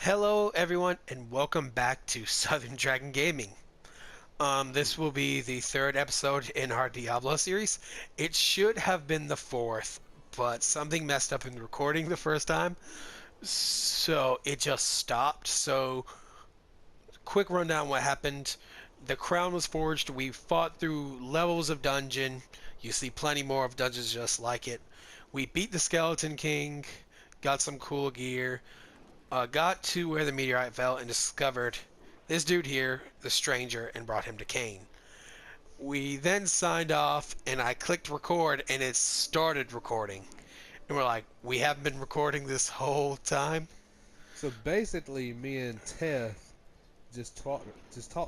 Hello, everyone, and welcome back to Southern Dragon Gaming. This will be the third episode in our Diablo series. It should have been the fourth, but something messed up in the recording the first time, so it just stopped. So, quick rundown what happened. The crown was forged. We fought through levels of dungeon. You see plenty more of dungeons just like it. We beat the Skeleton King, got some cool gear, got to where the meteorite fell and discovered this dude here, the stranger, and brought him to Kane. We then signed off, and I clicked record, and it started recording. And we're like, we haven't been recording this whole time? So basically, me and Teth just talked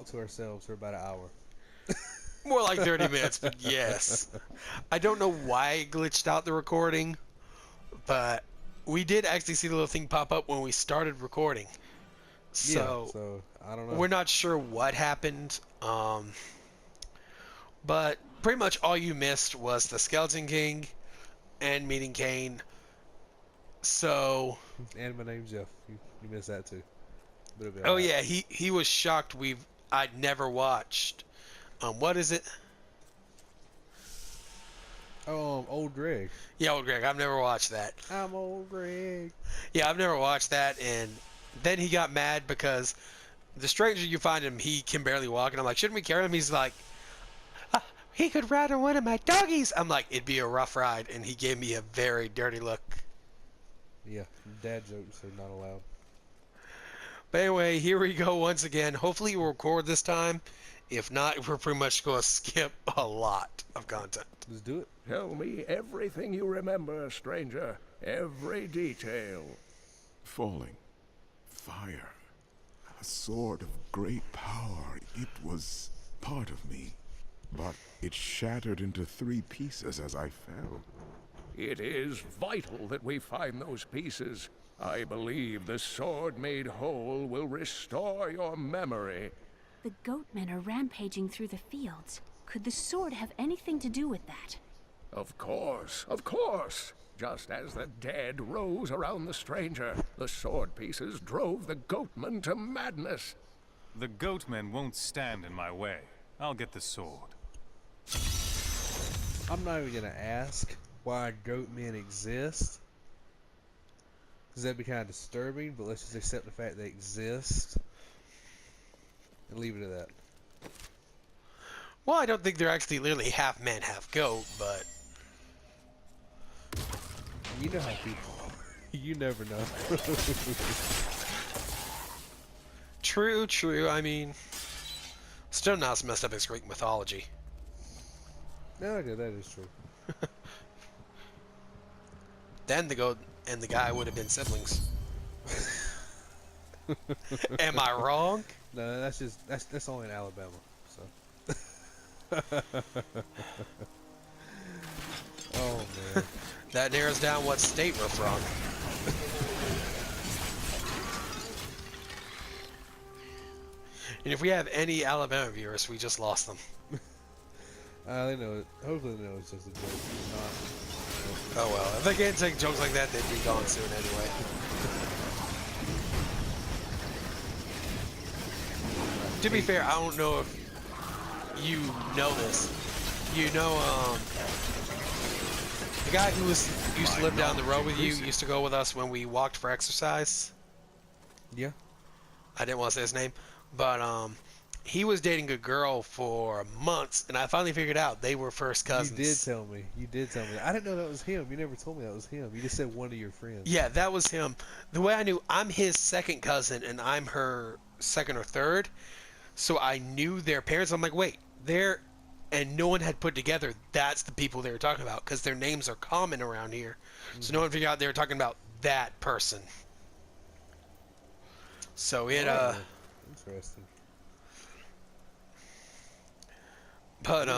to ourselves for about an hour. More like 30 minutes, but yes. I don't know why it glitched out the recording, but we did actually see the little thing pop up when we started recording. Yeah, So so I don't know. we're not sure what happened. But pretty much all you missed was the Skeleton King and meeting Kane. So, And my name's Jeff. You missed that too. But it'll be oh alright. yeah, he was shocked I'd never watched. What is it? Oh, old Greg. Yeah, old Greg. I've never watched that. I'm old Greg. Yeah, I've never watched that, and then he got mad because the stranger you find him, he can barely walk, and I'm like, shouldn't we carry him? He's like, he could ride on one of my doggies. I'm like, it'd be a rough ride, and he gave me a very dirty look. Yeah, dad jokes are not allowed. But anyway, here we go once again. Hopefully we'll record this time. If not, we're pretty much going to skip a lot of content. Let's do it. Tell me everything you remember, stranger. Every detail. Falling. Fire. A sword of great power. It was part of me. But it shattered into 3 pieces as I fell. It is vital that we find those pieces. I believe the sword made whole will restore your memory. The goatmen are rampaging through the fields. Could the sword have anything to do with that? Of course, of course. Just as the dead rose around the stranger, the sword pieces drove the goatmen to madness. The goatmen won't stand in my way. I'll get the sword. I'm not even gonna ask why goat men exist, because that'd be kind of disturbing. But let's just accept the fact they exist and leave it at that. Well, I don't think they're actually literally half man, half goat, but You know how people are. You never know. true, true. I mean, still not as messed up as Greek mythology. No, okay, that is true. Then the goat and the guy would have been siblings. Am I wrong? No, that's only in Alabama. So. Oh man. That narrows down what state we're from. And if we have any Alabama viewers, we just lost them. They know it. Hopefully they know it's just a joke. If not, Oh well, if they can't take jokes like that, they'd be gone soon anyway. To be fair, I don't know if you know this. You know, the guy who used to live down the road with you used to go with us when we walked for exercise. yeah. I didn't want to say his name, but he was dating a girl for months, and I finally figured out they were first cousins. You did tell me. You did tell me. I didn't know that was him. You never told me that was him. You just said one of your friends. Yeah, that was him. The way I knew, I'm his second cousin, and I'm her second or third, so I knew their parents. I'm like, wait, they're... And no one had put together that's the people they were talking about, because their names are common around here. So no one figured out they were talking about that person. So it, Interesting. But,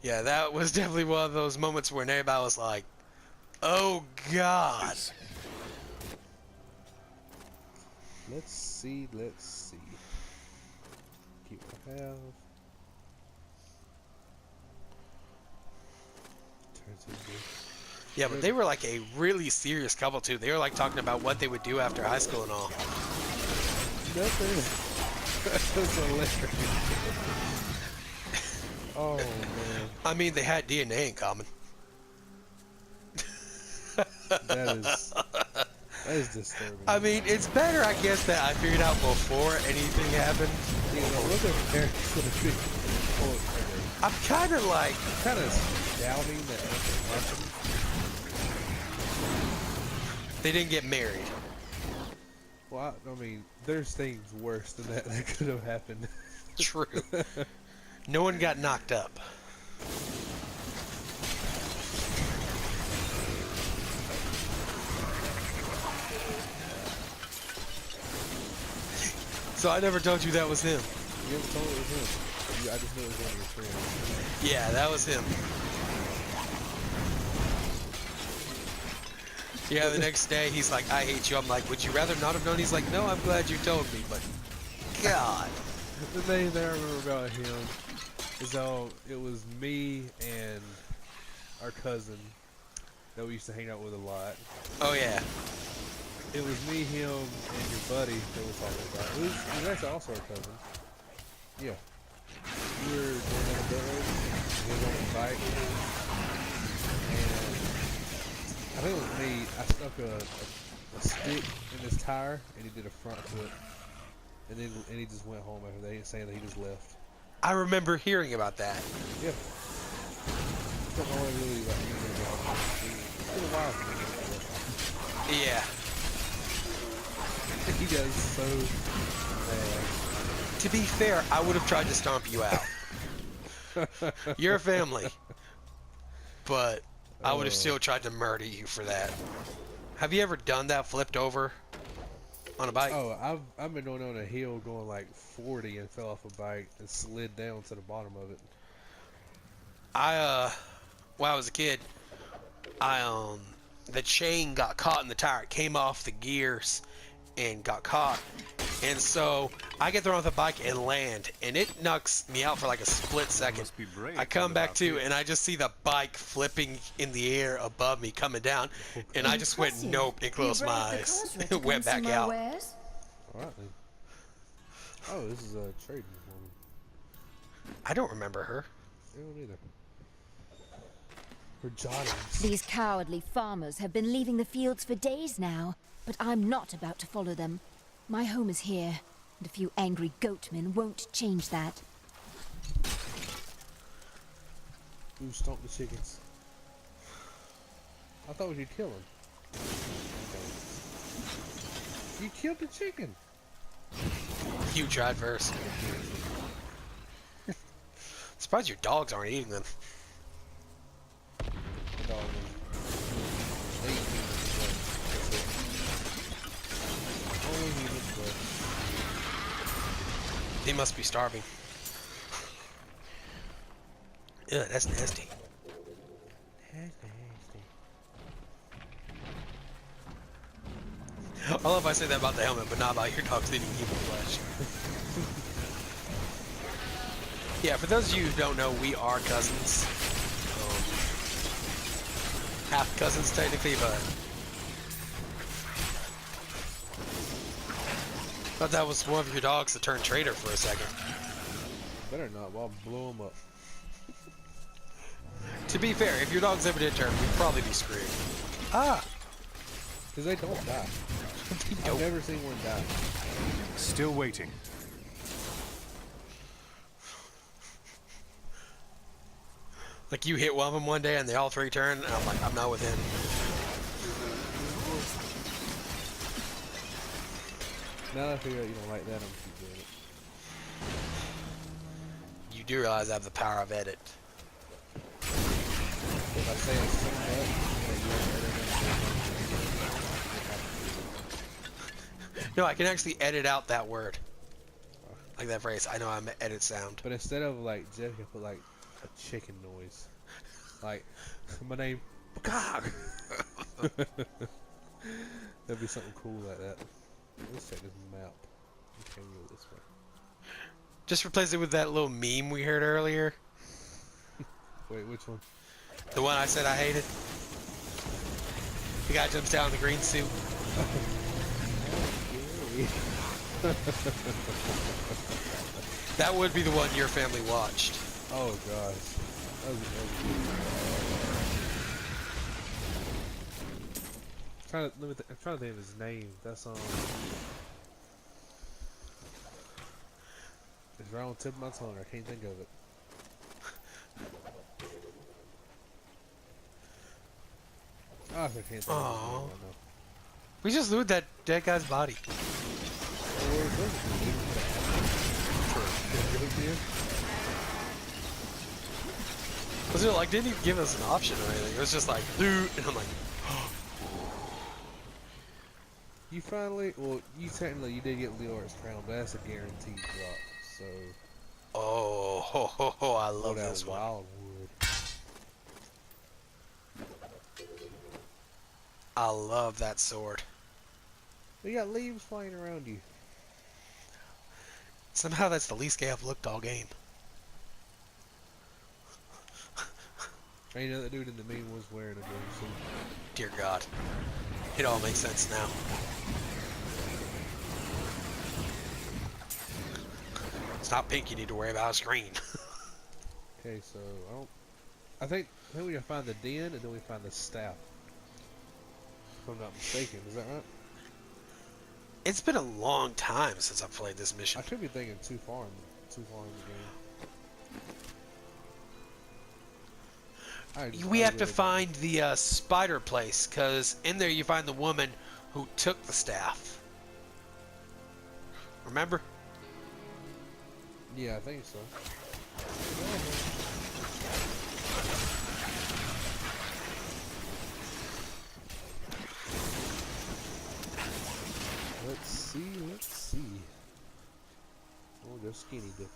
yeah, that was definitely one of those moments where everybody was like, oh, God. Let's see. Keep what I have. Turn to this. Yeah, but they were like a really serious couple too. They were like talking about what they would do after high school and all. Nothing. That's hilarious. Oh man. I mean, they had DNA in common. That is disturbing. I mean, it's better, I guess, that I figured out before anything happened. You know, look at parents gonna be. I'm kind of like, Kind of doubting that anything happened. they didn't get married. Well, I mean, there's things worse than that that could have happened. True. No one got knocked up. So I never told you that was him. You haven't told me it was him. I just knew it was one of your friends. Yeah, that was him. Yeah, the next day he's like, I hate you. I'm like, would you rather not have known? He's like, no, I'm glad you told me, but God. The thing that I remember about him is how it was me and our cousin that we used to hang out with a lot. Oh yeah. It was me, him, and your buddy that we're talking about. It was actually also our cousin. Yeah. We were going down a dirt road. He was on a bike. And I think it was me. I stuck a stick in his tire, and he did a front flip. And he just went home after that. He didn't say that, he just left. I remember hearing about that. Yeah. Don't know what really like anything about him. It's been a while since I did Yeah. that. He does so bad. To be fair, I would have tried to stomp you out. You're a family. But I would have still tried to murder you for that. Have you ever done that, flipped over on a bike? Oh, I've been going on a hill going like 40 and fell off a bike and slid down to the bottom of it. When I was a kid, the chain got caught in the tire. It came off the gears and got caught. And so I get thrown off the bike and land, and it knocks me out for like a split second. Must be brave I come back to, here. and I just see the bike flipping in the air above me, coming down, and I just went nope and closed my eyes. Went back out. Alright then. Oh, this is a trading woman. I don't remember her. I don't either. Her jottings. These cowardly farmers have been leaving the fields for days now, but I'm not about to follow them. My home is here, and a few angry goatmen won't change that. Who stomped the chickens? I thought we could kill him. You killed the chicken. You tried first. Surprised your dogs aren't eating them. The dog was 8 humans, but that's it. Only humans, but They must be starving. Ugh, that's nasty. I love if I say that about the helmet, but not about your dogs eating human flesh. Yeah, for those of you who don't know, we are cousins. Half cousins, technically, but... Thought that was one of your dogs that turned traitor for a second. better not, well, I'll blow him up. To be fair, if your dogs ever did turn, we'd probably be screwed. Ah! Because they don't die. I've never seen one die. Still waiting. Like you hit one of them one day and they all three turn, and I'm like, I'm not with him. Now that I figure out you don't like that, I'm keep doing it. You do realize I have the power of edit. If I say it so much that No, I can actually edit out that word. Like that phrase. I know I'm an edit sound. but instead of like Jeff can put like a chicken noise. Like my name Peacock. That'd be something cool like that. Let's check this map. Okay, go this way. Just replace it with that little meme we heard earlier. Wait, which one? The one I said I hated. The guy jumps down in the green suit. That would be the one your family watched. Oh gosh. I'm trying to think of his name. That's it's right on the tip of my tongue. I can't think of it. Oh, I can't think of his name right now. We just looted that dead guy's body. Was it like, didn't even give us an option or anything. It was just like, loot, and I'm like, You finally, well, you did get Leor's crown, but that's a guaranteed drop. So, oh, I love that this one. wildwood. I love that sword. We got leaves flying around you. Somehow that's the least gay I've looked all game. And you know that dude in the meme was wearing a green suit. Dear God. It all makes sense now. It's not pink you need to worry about, it's green. Okay, so I think we gotta find the den and then we find the staff. If I'm not mistaken, is that right? It's been a long time since I've played this mission. I could be thinking too far in the game. We have to find the spider place, because in there you find the woman who took the staff. Remember? Yeah, I think so. Let's see. We'll go skinny dipping.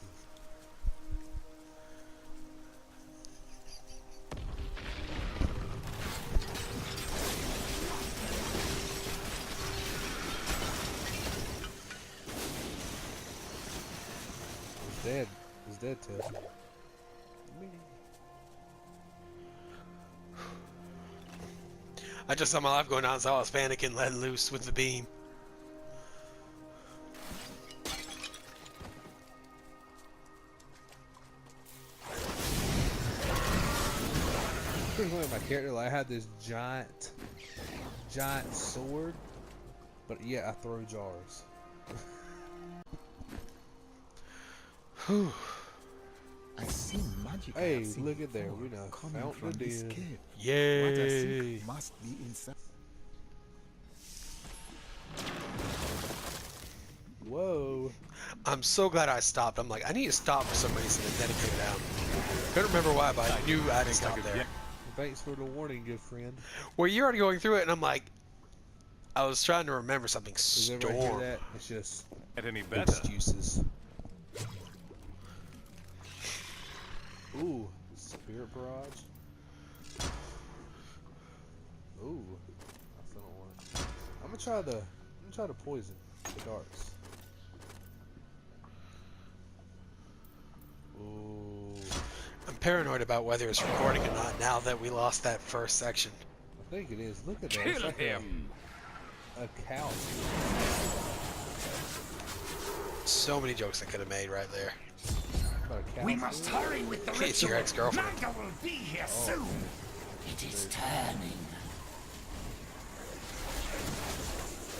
He's dead, Ted. I just saw my life going down, so I was panicking, letting loose with the beam. Here's one of my character, like, I had this giant sword, but yeah, I throw jars. Whew. I see magic. Hey, look at there, we now found the den. Yay! What I think must be inside. Whoa. I'm so glad I stopped. I'm like, I need to stop for some reason and then it came down. Couldn't remember why, but I knew I had to stop there. Thanks for the warning, good friend. Well, you're already going through it, and I'm like, I was trying to remember something. Does everybody hear Storm. that? It's just Get any better? excuses. Ooh, spirit barrage. Ooh, I still don't want it. I'm gonna try the poison, the darts. Ooh, I'm paranoid about whether it's recording or not now that we lost that first section. I think it is. Look at that. It's like a cow. So many jokes I could have made right there. We must hurry with the ritual. It's your ex-girlfriend. Magda will be here soon. It is turning.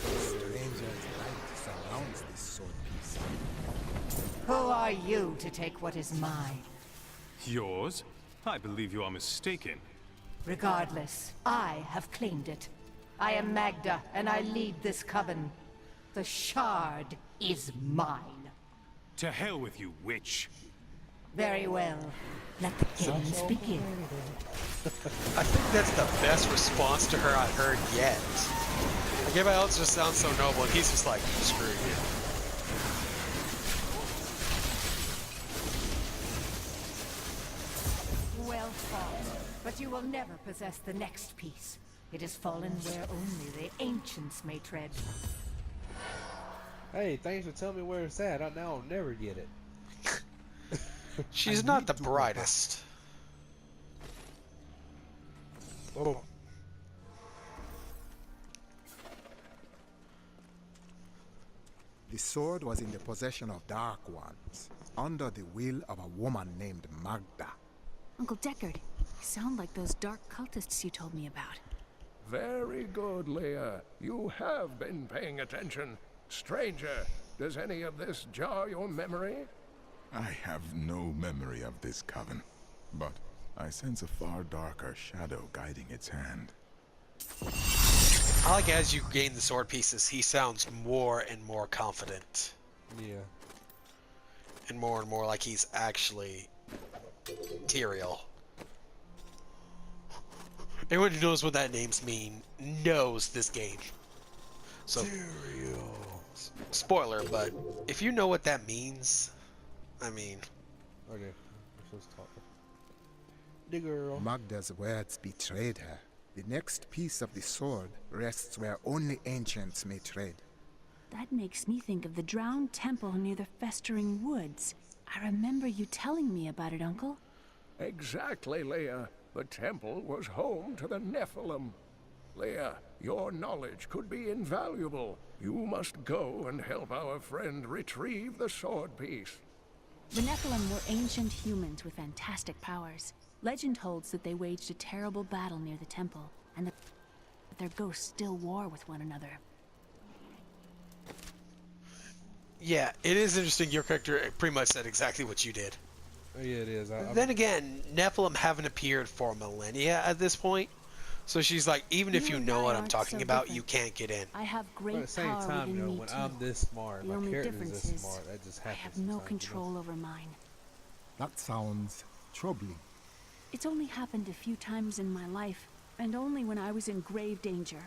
Stranger's light surrounds this sword piece. Who are you to take what is mine? Yours? I believe you are mistaken. Regardless, I have claimed it. I am Magda, and I lead this coven. The shard is mine. To hell with you, witch. Very well. Let the games begin. I think that's the best response to her I've heard yet. Like, everybody else just sounds so noble, and he's just like, screw you. Well fought, but you will never possess the next piece. It has fallen where only the ancients may tread. Hey, thanks for telling me where it's at. Now I'll never get it. She's not the brightest. Oh. The sword was in the possession of Dark Ones, under the will of a woman named Magda. Uncle Deckard, you sound like those dark cultists you told me about. Very good, Leah. You have been paying attention. Stranger, does any of this jar your memory? I have no memory of this coven, but I sense a far darker shadow guiding its hand. I like as you gain the sword pieces, he sounds more and more confident. Yeah. And more like he's actually Tyrael. Anyone who knows what that names mean knows this game. So, spoiler, but if you know what that means, I mean... Okay, we're supposed to talk. The girl. Magda's words betrayed her. The next piece of the sword rests where only ancients may tread. That makes me think of the drowned temple near the festering woods. I remember you telling me about it, Uncle. Exactly, Leah. The temple was home to the Nephilim. Leah, your knowledge could be invaluable. You must go and help our friend retrieve the sword piece. The Nephilim were ancient humans with fantastic powers. Legend holds that they waged a terrible battle near the temple, and that their ghosts still war with one another. Yeah, it is interesting. Your character pretty much said exactly what you did. Oh, yeah, it is. Then again, Nephilim haven't appeared for millennia at this point. So she's like, even if you know what I'm talking about, you can't get in. I have great But at the same power time, within me when too. I'm this smart, The my only character's difference this is smart, that just I happens have no sometimes, control over mine. That sounds troubling. It's only happened a few times in my life, and only when I was in grave danger.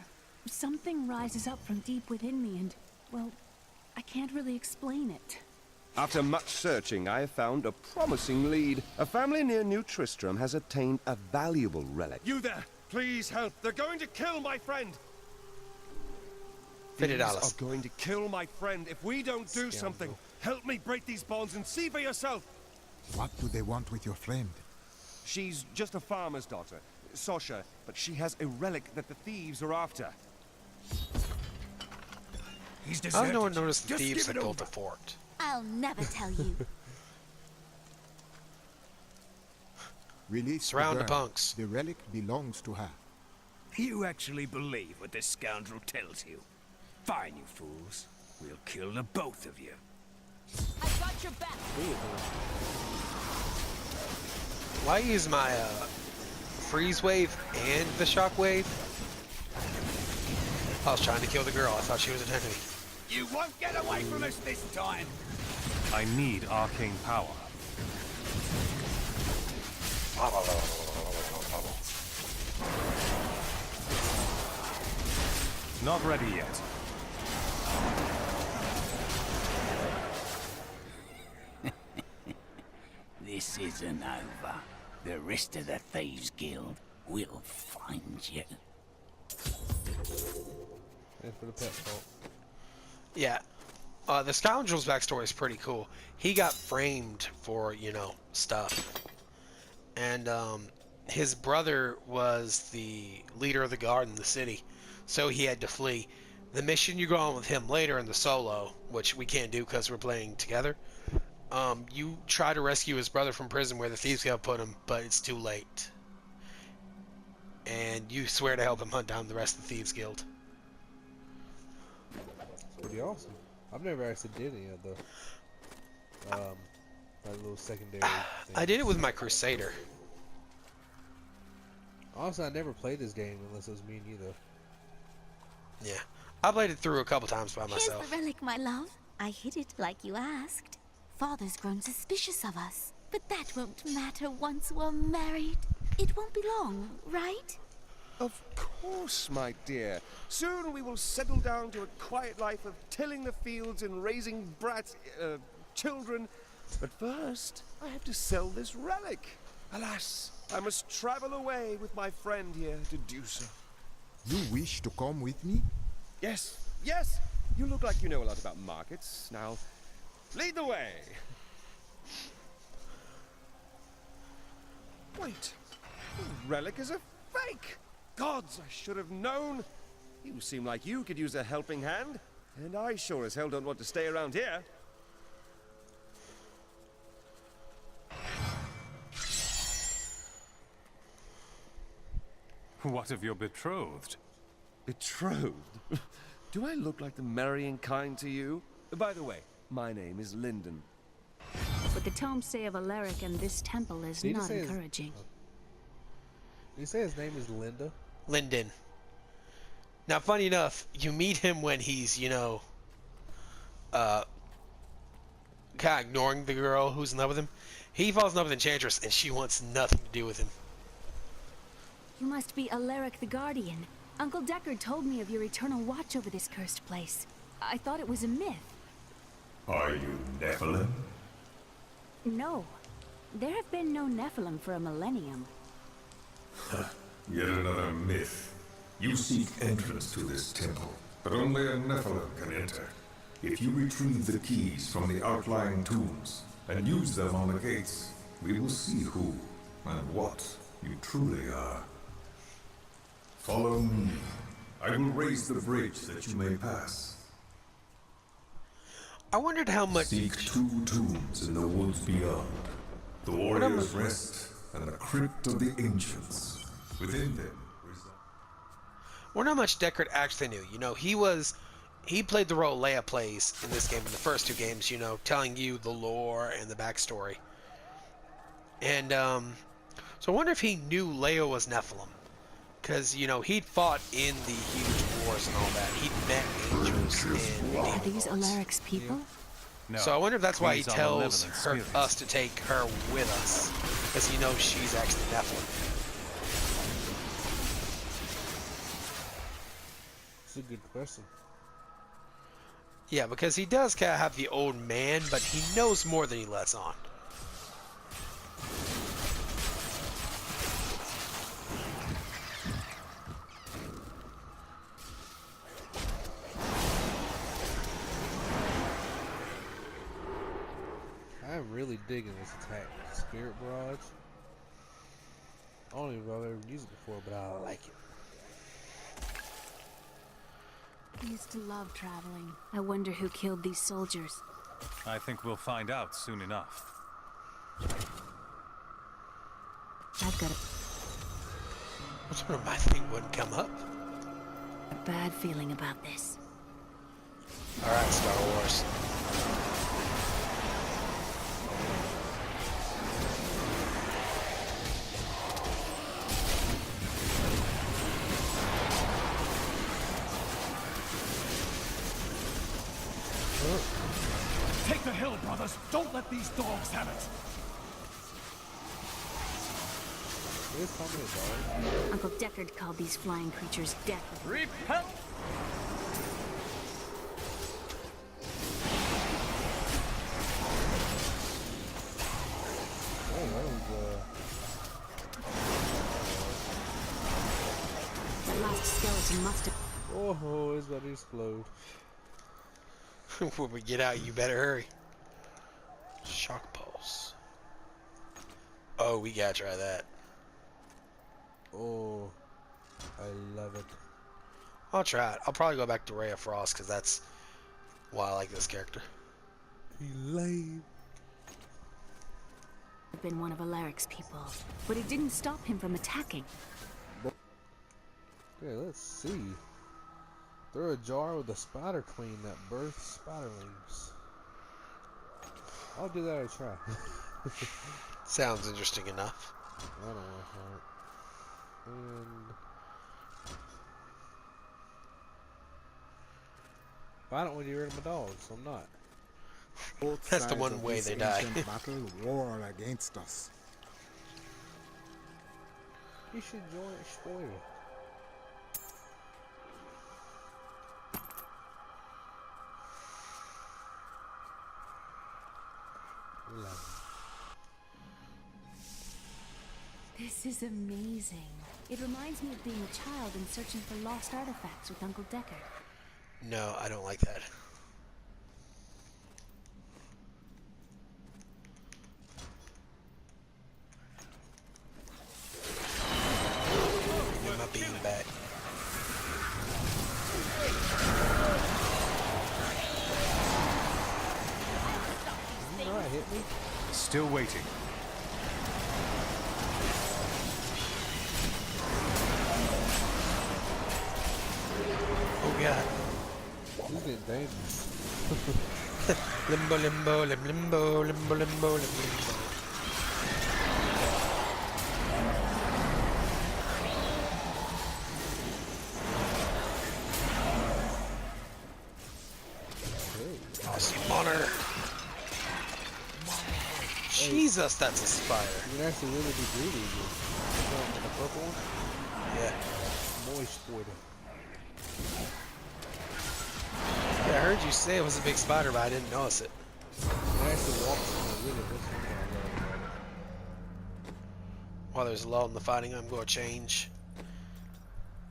Something rises up from deep within me and, well, I can't really explain it. After much searching, I have found a promising lead. A family near New Tristram has obtained a valuable relic. You there! Please help! They're going to kill my friend! $50. These are going to kill my friend if we don't do something. Help me break these bonds and see for yourself! What do they want with your friend? She's just a farmer's daughter, Sasha, but she has a relic that the thieves are after. He's How did no one deserted. notice the Just thieves give had it built a over. fort? I'll never tell you. Release Surround the girl. punks. The relic belongs to her. You actually believe what this scoundrel tells you? Fine, you fools. We'll kill the both of you. I got your back. Why use my freeze wave and the shock wave? I was trying to kill the girl. I thought she was an enemy. You won't get away from us this time! I need arcane power. Not ready yet. This isn't over. The rest of the Thieves Guild will find you. And for the pet fault. Yeah. The scoundrel's backstory is pretty cool. He got framed for, you know, stuff. And his brother was the leader of the guard in the city. So he had to flee. The mission you go on with him later in the solo, which we can't do because we're playing together, you try to rescue his brother from prison where the thieves have put him, but it's too late. And you swear to help him hunt down the rest of the Thieves Guild. Pretty awesome. I've never actually did any of the like little secondary things. I did it with my Crusader. Honestly, I never played this game unless it was me and you though. Yeah. I played it through a couple times by Here's myself. the relic, my love. I hid it like you asked. Father's grown suspicious of us, but that won't matter once we're married. It won't be long, right? Of course, my dear. Soon we will settle down to a quiet life of tilling the fields and raising children. But first, I have to sell this relic. Alas, I must travel away with my friend here to do so. You wish to come with me? Yes, yes! You look like you know a lot about markets. Now, lead the way! Wait, the relic is a fake! Gods, I should have known! You seem like you could use a helping hand. And I sure as hell don't want to stay around here. What of your betrothed? Betrothed? Do I look like the marrying kind to you? By the way, my name is Lyndon. What the tomes say of Alaric and this temple is Did he not say his- encouraging. Did you say his name is Linda? Lyndon. Now, funny enough, you meet him when he's, you know, kind of ignoring the girl who's in love with him. He falls in love with Enchantress, and she wants nothing to do with him. You must be Alaric the Guardian. Uncle Deckard told me of your eternal watch over this cursed place. I thought it was a myth. Are you Nephilim? No. There have been no Nephilim for a millennium. Yet another myth. You seek entrance to this temple, but only a Nephilim can enter. If you retrieve the keys from the outlying tombs and use them on the gates, we will see who and what you truly are. Follow me. I will raise the bridge that you may pass. I wondered how much... Seek 2 tombs in the woods beyond. The warrior's rest and the crypt of the ancients. Within them... I wonder how much Deckard actually knew. You know, he played the role Leia plays in this game, in the first 2 games, you know, telling you the lore and the backstory. And, so I wonder if he knew Leia was Nephilim. Because, you know, he'd fought in the huge wars and all that. He'd met angels and Are these Alaric's people? No. So I wonder if that's why he Queen's tells omnipotent spirits. us to take her with us. Because he knows she's actually Nephilim. That's a good question. Yeah, because he does kind of have the old man, but he knows more than he lets on. I'm really digging this attack. Spirit Barrage. I don't even know if I've ever used it before, but I like it. I used to love traveling. I wonder who killed these soldiers. I think we'll find out soon enough. I've got What's one of my thing wouldn't come up? a bad feeling about this. Alright, Star Wars. Take the hill, brothers! Don't let these dogs have it! There's so many dogs. Uncle Deckard called these flying creatures death. Repel! Oh, that was, That last skeleton must have... oh, it's about to explode. When we get out, you better hurry. Shock pulse. Oh, we gotta try that. Oh, I love it. I'll try it. I'll probably go back to Ray of Frost, because that's why I like this character. He lame. been one of Alaric's people, but it didn't stop him from attacking. Okay, let's see. Throw a jar with a spider queen that births spiderlings. I'll do that. I try. Sounds interesting enough. I don't want that. And I don't want to get rid of my dogs, so I'm not. Both That's the sides one of way this they die. ancient battle war against us. You should join Spoil. This is amazing. It reminds me of being a child and searching for lost artifacts with Uncle Deckard. No, I don't like that. Get my bean back. not hit me? Still waiting. Oh god. He's getting dangerous. Limbo, limbo, limbo, limbo, limbo, limbo. Awesome honor. Jesus, that's a spider. You can actually really be greedy. The purple one? Yeah. Moist spider. Yeah, I heard you say it was a big spider, but I didn't notice it. It actually walks in the really While there's a lull in the fighting, I'm going to change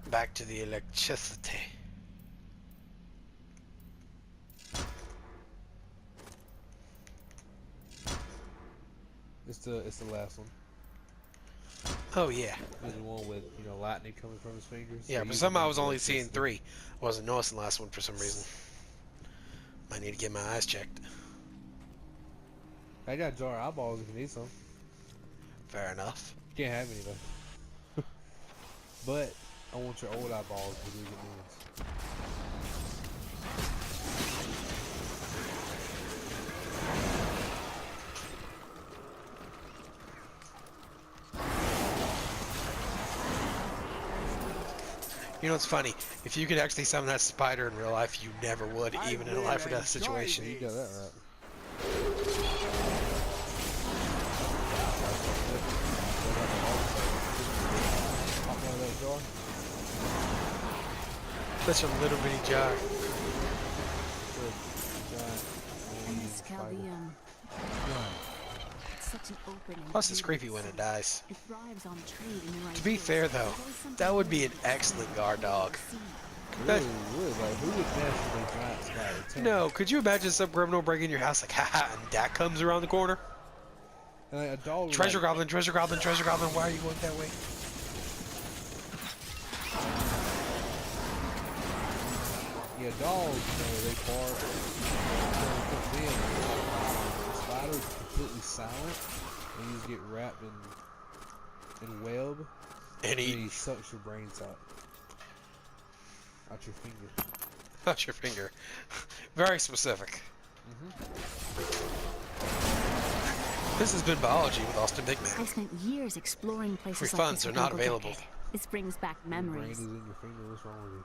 back to the electricity. It's the last one. Oh yeah. There's the one with lightning coming from his fingers. Yeah, but somehow I was only seeing 3. I wasn't noticing the last one for some reason. Might need to get my eyes checked. I got jar eyeballs if you need some. Fair enough. You can't have any though. But I want your old eyeballs to do good means. You know what's funny? If you could actually summon that spider in real life, you never would, even in a life or death situation. You got that right. Such a little bitty jar. Such an open and Plus, it's creepy when it dies. It thrives on trade in the right To be place. fair, though, that would be an excellent guard dog. Really would. Like, who would naturally giant spider? No, could you imagine some criminal breaking your house like, haha, and that comes around the corner? And like a dog. Treasure goblin, treasure goblin, treasure goblin. Why are you going that way? Yeah, dogs, they bark. The spider is completely silent, and you just get wrapped in web, and he sucks your brains out. Out your finger. Out your finger. Very specific. This has been Biology with Austin Bigman. I spent years exploring places Free like funds this are not jungle available. decade. This brings back Your brain memories. is in your finger. What's wrong with you?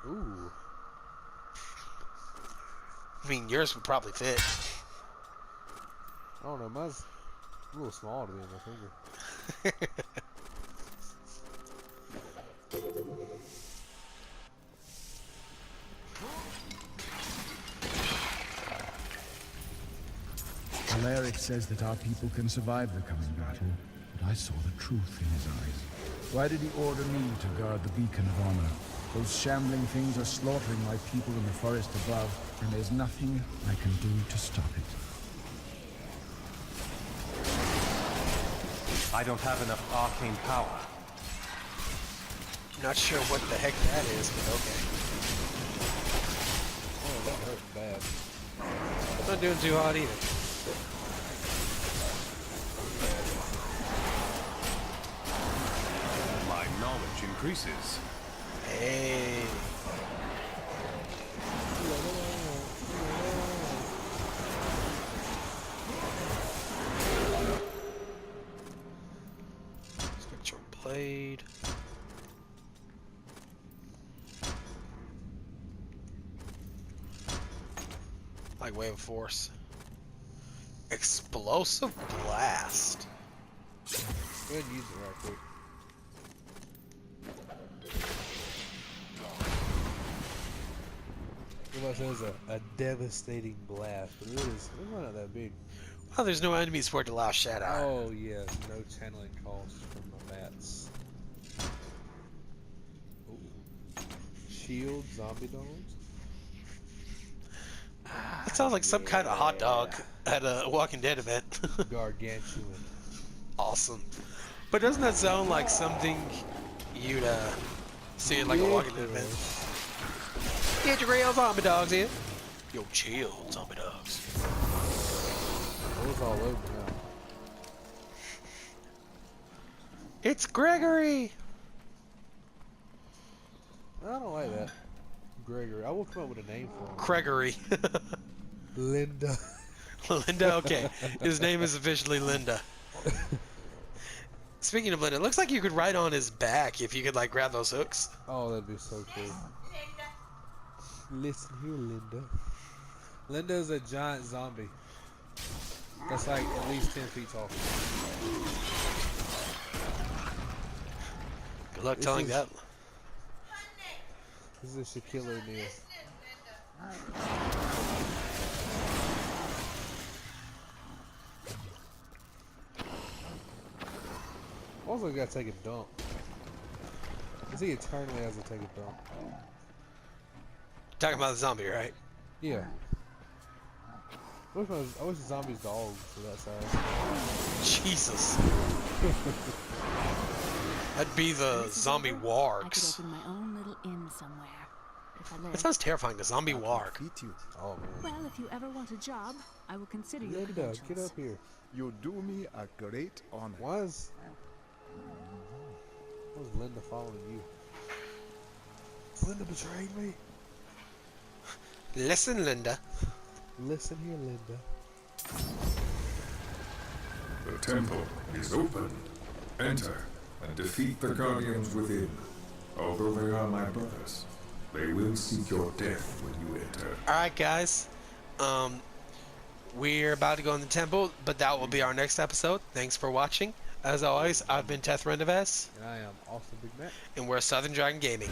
Ooh. I mean, yours would probably fit. I don't know. Mine's a little small to be in my finger. Alaric says that our people can survive the coming battle, but I saw the truth in his eyes. Why did he order me to guard the beacon of honor? Those shambling things are slaughtering my people in the forest above, and there's nothing I can do to stop it. I don't have enough arcane power. Not sure what the heck that is, but okay. Oh, that hurt bad. Not doing too hot either. My knowledge increases. Hey. Spectral blade. Like wave of force. Explosive blast. Go ahead and use it right quick. Everybody says a devastating blast, but it's not that big. Well, there's no enemies for it to last shut out. Oh yes, no channeling costs from the bats. Ooh. Shield zombie dogs. That sounds like some kind of hot dog at a Walking Dead event. Gargantuan. Awesome. But doesn't that sound like something you'd see at like a Walking Dead event? Get your real zombie dogs in. Yo, chill, zombie dogs. It was all over now. It's Gregory! I don't like that. Gregory. I will come up with a name for him. Gregory. Linda. Linda, okay. His name is officially Linda. Speaking of Linda, it looks like you could ride on his back if you could, like, grab those hooks. Oh, that'd be so cool. Listen here, Linda. Linda's a giant zombie. That's like at least 10 feet tall. Good luck telling that. This is a Shaquille O'Neal. Also gotta take a dump. Cause he eternally has to take a dump. Talking about the zombie, right? Yeah. I wish the zombies dogs were that size. Jesus. That'd be the zombie I could wargs. open my own little inn somewhere. If I That lived. sounds terrifying, a zombie warg. Oh man. Well, if you ever want a job, I will consider your Linda, credentials. get up here. You do me a great honor. Why is Linda following you? Linda betrayed me. Listen, Linda. Listen here, Linda. The temple is open. Enter and defeat the guardians within. Although they are my brothers, they will seek your death when you enter. Alright, guys. We're about to go in the temple, but that will be our next episode. Thanks for watching. As always, I've been Teth Rendevez. And I am Austin Big Mac. And we're Southern Dragon Gaming.